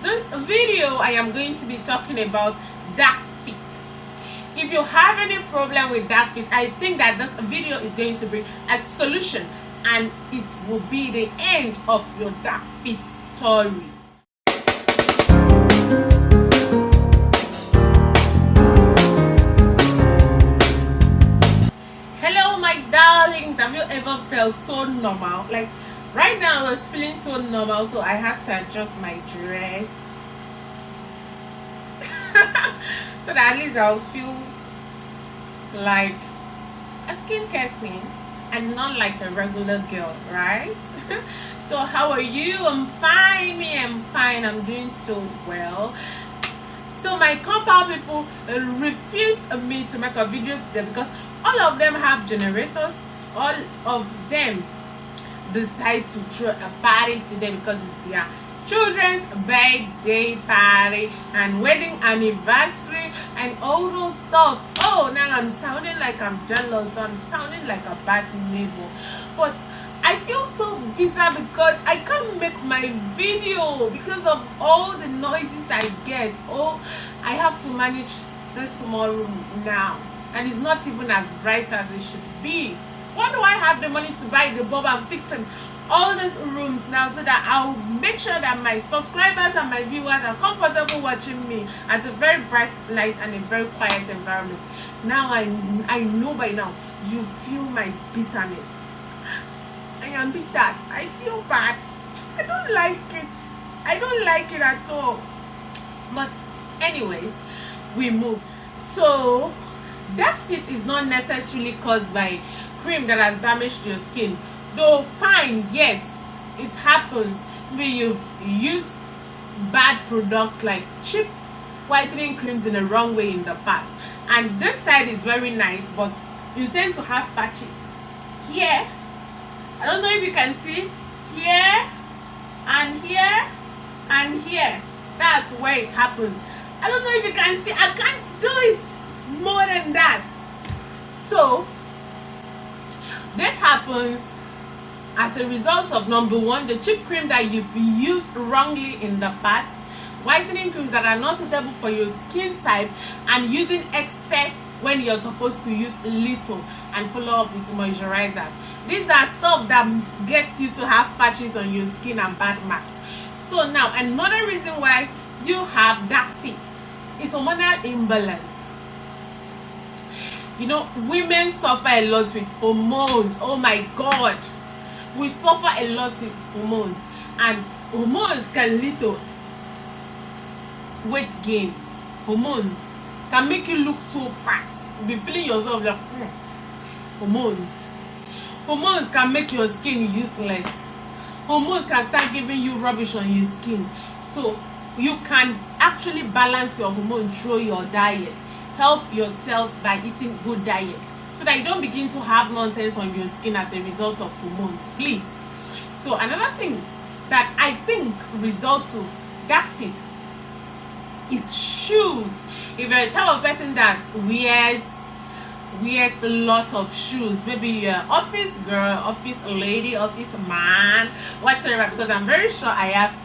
this video I am going to be talking about dark feet. If you have any problem with dark feet, I think that this video is going to be a solution, and it will be the end of your dark feet story. Hello my darlings, have you ever felt so normal? Like right now I was feeling so normal, so I had to adjust my dress so that at least I'll feel like a skincare queen and not like a regular girl, right? So how are you? I'm fine. I'm fine. I'm doing so well. So my compound people refused me to make a video today because all of them have generators. All of them decide to throw a party today because it's their children's birthday party and wedding anniversary and all those stuff. Oh, now I'm sounding like I'm jealous. I'm sounding like a bad neighbor. But I feel so bitter because I can't make my video because of all the noises I get. Oh, I have to manage this small room now, and it's not even as bright as it should be. Why do I have the money to buy the bulb and fixing all these rooms now so that I'll make sure that my subscribers and my viewers are comfortable watching me at a very bright light and a very quiet environment? Now I know by now you feel my bitterness. I am bitter. I feel bad. I don't like it. I don't like it at all. But anyways, we move. So dark feet is not necessarily caused by cream that has damaged your skin. Though fine, yes, it happens. Maybe you've used bad products like cheap whitening creams in the wrong way in the past, and this side is very nice, but you tend to have patches here. I don't know if you can see here and here and here. That's where it happens. I don't know if you can see. I can't do it more than that. So this happens as a result of, number one, the cheap cream that you've used wrongly in the past, whitening creams that are not suitable for your skin type, and using excess when you're supposed to use little, and follow up with moisturizers. These are stuff that gets you to have patches on your skin and bad marks. So now another reason why you have dark feet is hormonal imbalance. You know, women suffer a lot with hormones. Oh my god, we suffer a lot with hormones, and hormones can lead to weight gain. Hormones can make you look so fat. You'll be feeling yourself like hormones can make your skin useless. Hormones can start giving you rubbish on your skin. So you can actually balance your hormone through your diet. Help yourself by eating good diet so that you don't begin to have nonsense on your skin as a result of hormones, please. So another thing that I think results to dark feet is shoes. If you're a type of person that wears a lot of shoes, maybe you're an office girl, office lady, office man, whatsoever, because I'm very sure I have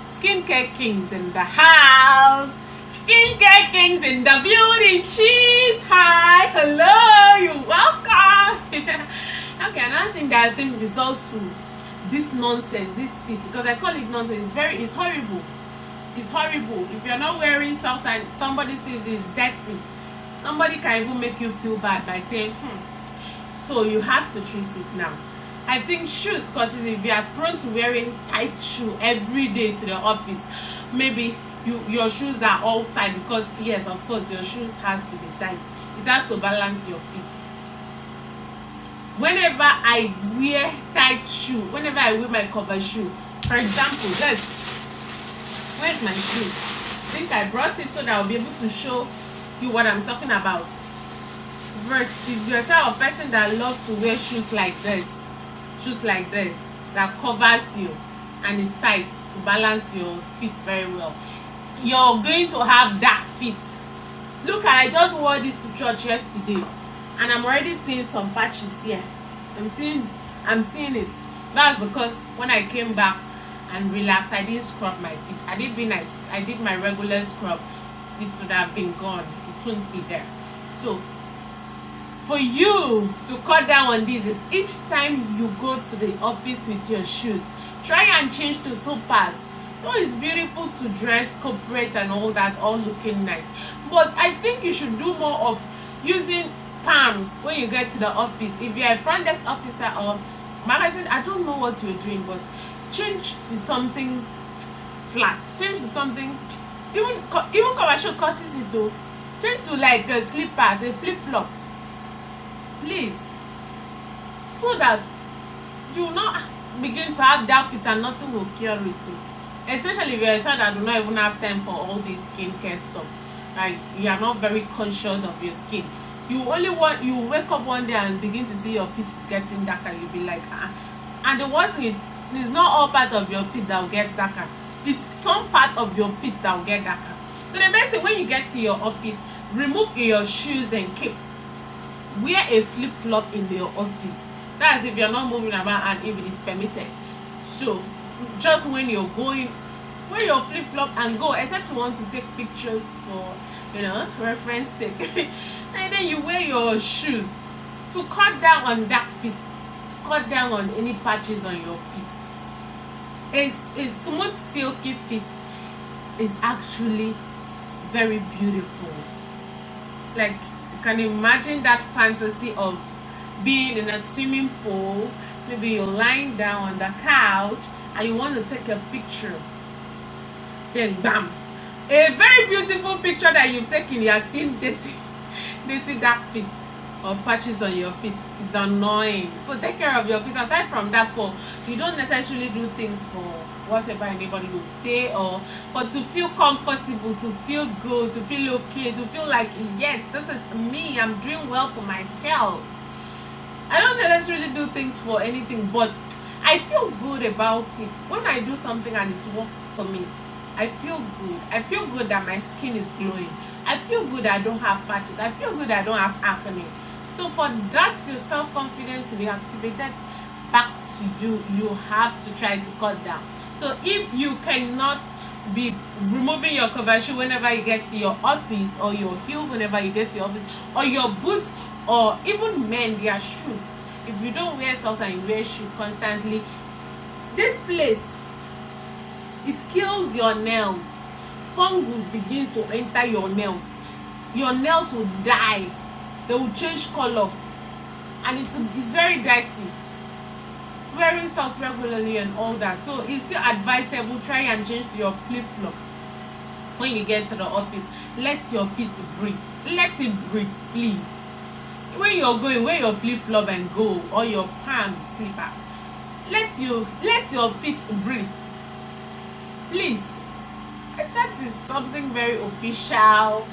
skincare kings in the house. Skincare kings in the building. Cheese. Hi, hello, you're welcome. Okay, another thing that I think results to this nonsense, this fit, because I call it nonsense, it's horrible. It's horrible. If you're not wearing socks and somebody says it's dirty, nobody can even make you feel bad by saying so you have to treat it now. I think shoes, because if you are prone to wearing tight shoe every day to the office, maybe your shoes are all tight, because yes, of course your shoes has to be tight. It has to balance your feet. Whenever I wear tight shoe, whenever I wear my cover shoe, for example, where's my shoe? I think I brought it so that I'll be able to show you what I'm talking about. First, if you're a type of person that loves to wear shoes like this, that covers you and is tight to balance your feet very well, you're going to have dark feet. Look, I just wore this to church yesterday, and I'm already seeing some patches here. I'm seeing it. That's because when I came back, and relax. I didn't scrub my feet. I did my regular scrub, it would have been gone. It wouldn't be there. So for you to cut down on this is each time you go to the office with your shoes, try and change to slippers. Though it's beautiful to dress corporate and all that, all looking nice, but I think you should do more of using palms when you get to the office. If you're a front desk officer or magazine, I don't know what you're doing, but change to something flat, change to something, even commercial causes it though, change to like slippers, a flip-flop, please, so that you will not begin to have that fit and nothing will cure it too. Especially if you're a child that do not even have time for all this skincare stuff, like you are not very conscious of your skin. You wake up one day and begin to see your feet is getting darker. You'll be like, ah. And the worst thing is, it's not all part of your feet that will get darker. It's some part of your feet that will get darker. So the best thing, when you get to your office, remove your shoes and keep wear a flip-flop in your office. That's if you're not moving about and if it is permitted. So just when you're going, wear your flip-flop and go, except you want to take pictures for, you know, reference sake. And then you wear your shoes to cut down on dark feet, to cut down on any patches on your feet. A smooth silky feet is actually very beautiful. Like, you can imagine that fantasy of being in a swimming pool. Maybe you're lying down on the couch and you want to take a picture, then bam, a very beautiful picture that you've taken, you are seeing dirty dark feet or patches on your feet. Is annoying. So take care of your feet. Aside from that, for you don't necessarily do things for whatever anybody will say, or but to feel comfortable, to feel good, to feel okay, to feel like, yes, this is me, I'm doing well for myself. I don't necessarily do things for anything, but I feel good about it. When I do something and it works for me, I feel good. I feel good that my skin is glowing. I feel good that I don't have patches. I feel good that I don't have acne. So for that, your self-confidence to be activated back to you, you have to try to cut down. So if you cannot be removing your cover shoe whenever you get to your office, or your heels whenever you get to your office, or your boots, or even men, their shoes, if you don't wear socks and you wear shoe constantly, this place, it kills your nails. Fungus begins to enter your nails. Your nails will die. They will change color, and it's very dirty. Wearing socks regularly and all that. So it's still advisable, try and change to your flip-flop when you get to the office. Let your feet breathe. Let it breathe, please. When you're going, wear your flip-flop and go, or your palm slippers. Let your feet breathe, please. Except it's something very official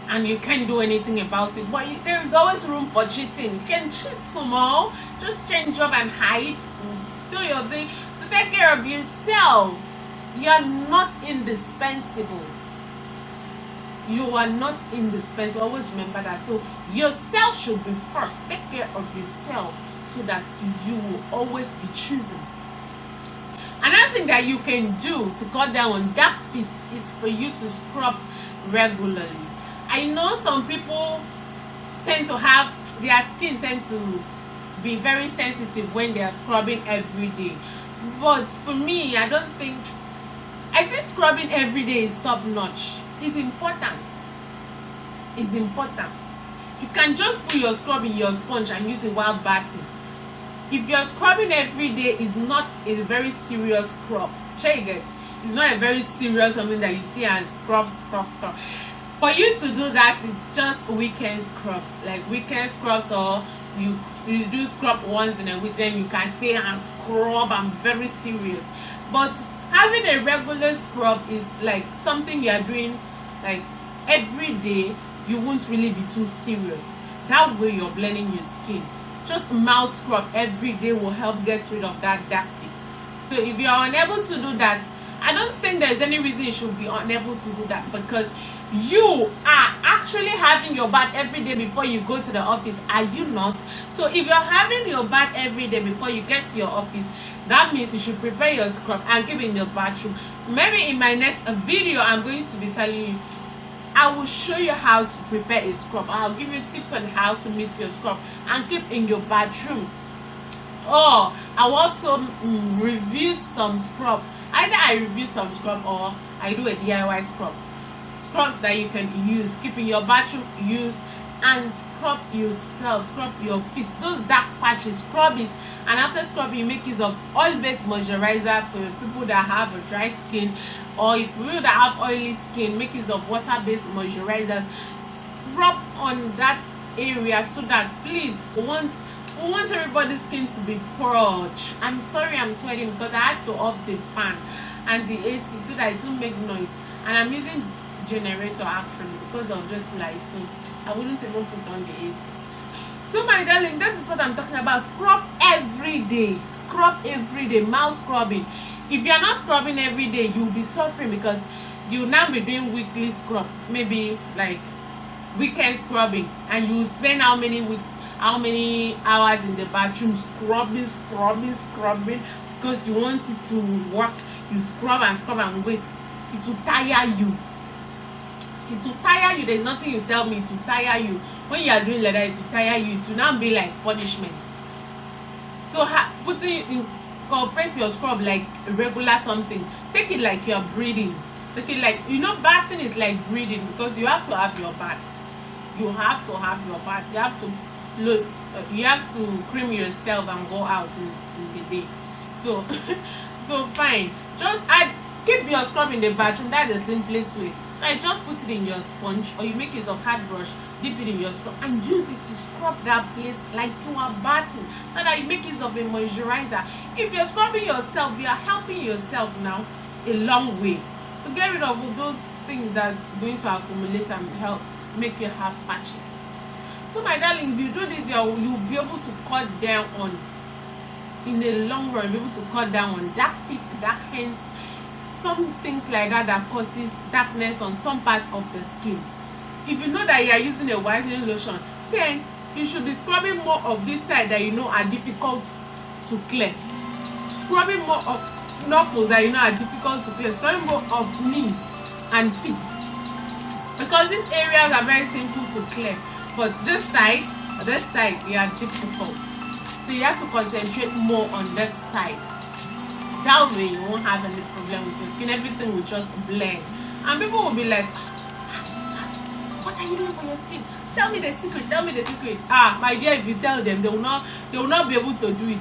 and you can't do anything about it, but there is always room for cheating. You can cheat small, just change up and hide, do your thing to take care of yourself. You are not indispensable. You are not indispensable. Always remember that. So yourself should be first. Take care of yourself so that you will always be choosing. Another thing that you can do to cut down on dark feet is for you to scrub regularly. I know some people tend to have, their skin tend to be very sensitive when they are scrubbing every day. But for me, I think scrubbing every day is top notch. It's important. It's important. You can just put your scrub in your sponge and use it while bathing. If you're scrubbing every day, is not a very serious scrub. Check it. It's not a very serious something that you stay and scrub. For you to do that, it's just weekend scrubs. Like weekend scrubs, or you do scrub once in a week, then you can stay and scrub. I'm very serious. But having a regular scrub is like something you're doing like every day. You won't really be too serious. That way you're blending your skin. Just mouth scrub every day will help get rid of that dark feet. So if you are unable to do that, I don't think there's any reason you should be unable to do that, because you are actually having your bath every day before you go to the office, are you not? So if you're having your bath every day before you get to your office, that means you should prepare your scrub and keep in your bathroom. Maybe in my next video I'm going to be telling you, I will show you how to prepare a scrub. I'll give you tips on how to mix your scrub and keep in your bathroom. Or I'll also review some scrub. Either I review some scrub or I do a DIY scrub. Scrubs that you can use, keep in your bathroom, use and scrub yourself, scrub your feet, those dark patches, scrub it. And after scrubbing, you make use of oil-based moisturizer for people that have a dry skin, or if you that have oily skin, make use of water-based moisturizers. Rub on that area so that, please, we want everybody's skin to be purge. I'm sorry I'm sweating because I had to off the fan and the AC so that it won't make noise, and I'm using generator actually because of this light, so I wouldn't even put on the AC. So my darling, that is what I'm talking about. Scrub every day. Scrub every day. Mouth scrubbing. If you are not scrubbing every day, you'll be suffering because you'll now be doing weekly scrub, maybe like weekend scrubbing, and you spend how many weeks, how many hours in the bathroom scrubbing because you want it to work. You scrub and wait. It will tire you. It will tire you. There's nothing you tell me, it will tire you. When you are doing like that, it will tire you. It will now be like punishment. So incorporate your scrub like regular something. Take it like you're breathing. Take it like, bathing is like breathing, because you have to have your bath. You have to have your bath. You have to cream yourself and go out in the day. So so fine, just keep your scrub in the bathroom. That's the simplest way. So I just put it in your sponge, or you make use of hard brush, dip it in your scrub and use it to scrub that place like you are bathing. So that you make use of a moisturizer. If you're scrubbing yourself, you are helping yourself now a long way to get rid of those things that's going to accumulate and help make you have patches. So my darling, if you do this, you'll be able to cut down on, in the long run, be able to cut down on dark feet, dark hands, some things like that causes darkness on some parts of the skin. If you know that you are using a whitening lotion, then you should be scrubbing more of this side that are difficult to clear. Scrubbing more of knuckles that are difficult to clear. Scrubbing more of knee and feet, because these areas are very simple to clear, but this side they are difficult. So you have to concentrate more on that side. That way you won't have any problem with your skin. Everything will just blend, and people will be like, what are you doing for your skin? Tell me the secret. My dear, if you tell them, they will not be able to do it.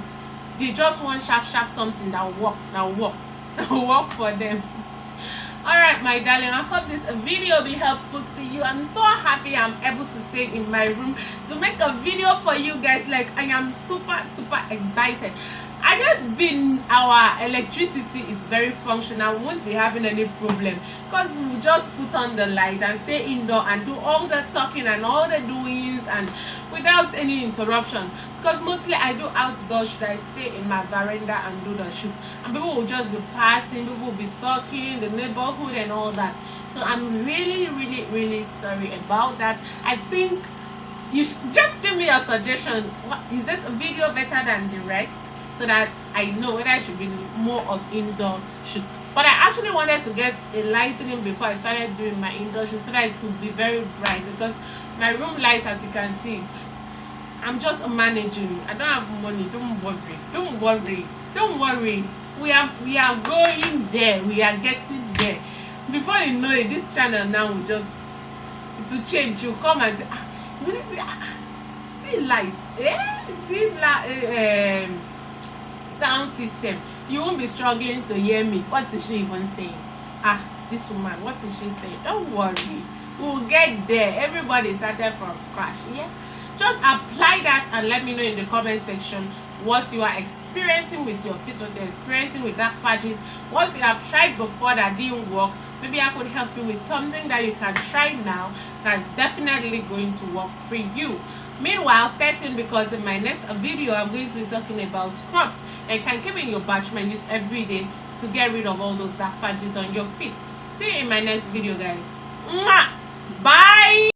They just want sharp something that will work for them. All right, my darling, I hope this video will be helpful to you. I'm so happy I'm able to stay in my room to make a video for you guys. Like, I am super excited. I don't been, our electricity is very functional. We won't be having any problem because we just put on the light and stay indoor and do all the talking and all the doings and without any interruption. Because mostly I do outdoor shoot. I stay in my veranda and do the shoot, and people will just be passing, people will be talking, the neighborhood and all that. So I'm really sorry about that. I think you should just give me a suggestion. Is this video better than the rest, so that I know whether I should be more of indoor shoot? But I actually wanted to get a lighting before I started doing my indoor shoot, so that it would be very bright, because my room light, as you can see, I'm just managing. I don't have money. Don't worry. We are going there. We are getting there. Before you know it, this channel now will will change. You come and say, really see light, sound system. You won't be struggling to hear me. What is she even saying? This woman, what is she saying? Don't worry, we'll get there. Everybody started from scratch. Just apply that and let me know in the comment section what you are experiencing with your feet, what you're experiencing with dark patches, what you have tried before that didn't work. Maybe I could help you with something that you can try now that's definitely going to work for you. Meanwhile, stay tuned, because in my next video I'm going to be talking about scrubs that you can keep in your bathroom and use every day to get rid of all those dark patches on your feet. See you in my next video, guys. Bye.